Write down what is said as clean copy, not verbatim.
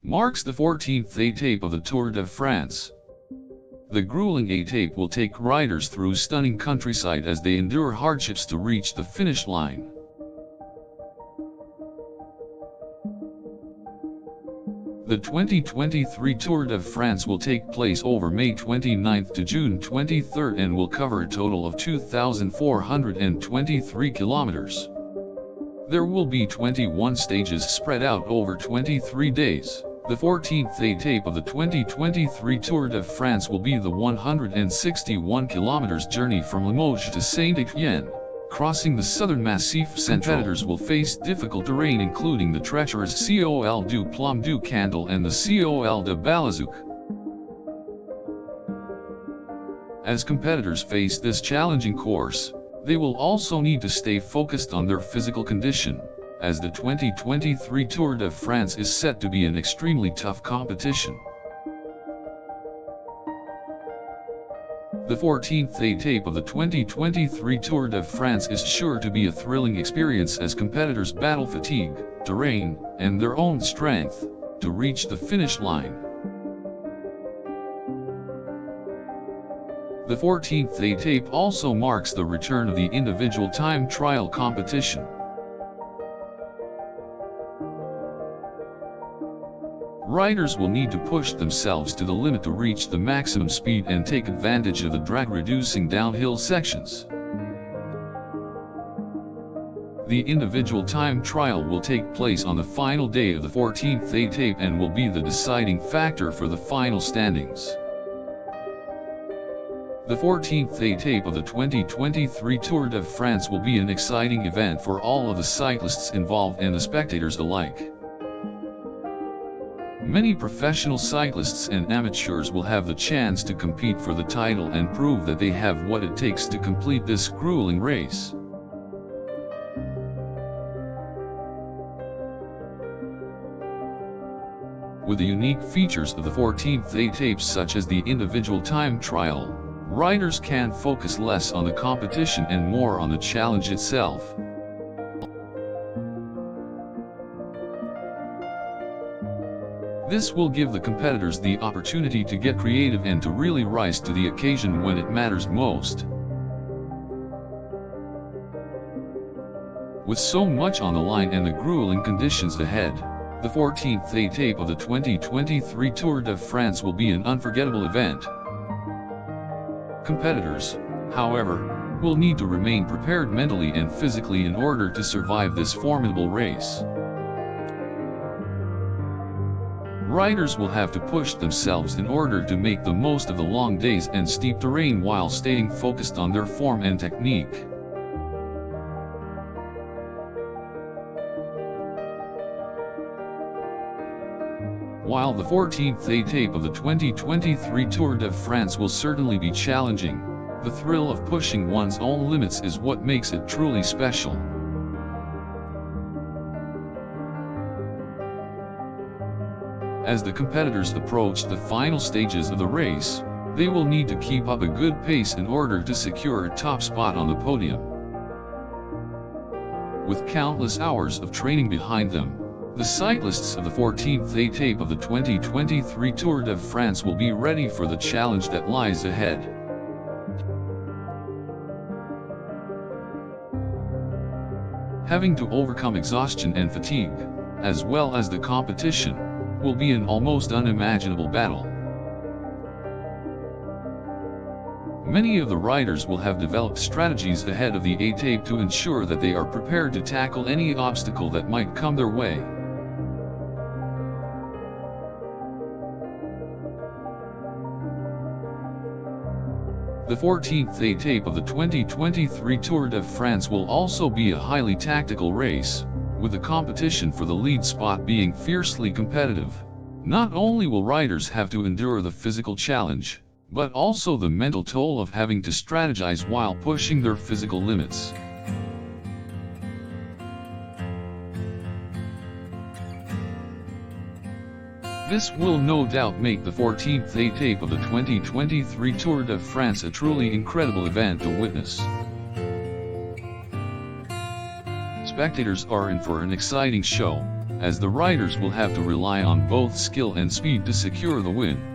marks the 14th etape of the Tour de France. The grueling etape will take riders through stunning countryside as they endure hardships to reach the finish line. The 2023 Tour de France will take place over May 29 to June 23 and will cover a total of 2,423 kilometers. There will be 21 stages spread out over 23 days. The 14th etape of the 2023 Tour de France will be the 161 kilometers journey from Limoges to Saint-Étienne. Crossing the southern Massif Central, competitors will face difficult terrain including the treacherous Col du Plom du Candle and the Col de Balazouk. As competitors face this challenging course, they will also need to stay focused on their physical condition, as the 2023 Tour de France is set to be an extremely tough competition. The 14th etape of the 2023 Tour de France is sure to be a thrilling experience as competitors battle fatigue, terrain, and their own strength to reach the finish line. The 14th etape also marks the return of the individual time trial competition. Riders will need to push themselves to the limit to reach the maximum speed and take advantage of the drag-reducing downhill sections. The individual time trial will take place on the final day of the 14th etape and will be the deciding factor for the final standings. The 14th etape of the 2023 Tour de France will be an exciting event for all of the cyclists involved and the spectators alike. Many professional cyclists and amateurs will have the chance to compete for the title and prove that they have what it takes to complete this grueling race. With the unique features of the 14th etape such as the individual time trial, riders can focus less on the competition and more on the challenge itself. This will give the competitors the opportunity to get creative and to really rise to the occasion when it matters most. With so much on the line and the grueling conditions ahead, the 14th etape of the 2023 Tour de France will be an unforgettable event. Competitors, however, will need to remain prepared mentally and physically in order to survive this formidable race. Riders will have to push themselves in order to make the most of the long days and steep terrain while staying focused on their form and technique. While the 14th etape of the 2023 Tour de France will certainly be challenging, the thrill of pushing one's own limits is what makes it truly special. As the competitors approach the final stages of the race, they will need to keep up a good pace in order to secure a top spot on the podium. With countless hours of training behind them, the cyclists of the 14th etape of the 2023 Tour de France will be ready for the challenge that lies ahead. Having to overcome exhaustion and fatigue, as well as the competition, will be an almost unimaginable battle. Many of the riders will have developed strategies ahead of the etape to ensure that they are prepared to tackle any obstacle that might come their way. The 14th etape of the 2023 Tour de France will also be a highly tactical race, with the competition for the lead spot being fiercely competitive. Not only will riders have to endure the physical challenge, but also the mental toll of having to strategize while pushing their physical limits. This will no doubt make the 14th etape of the 2023 Tour de France a truly incredible event to witness. Spectators are in for an exciting show, as the riders will have to rely on both skill and speed to secure the win.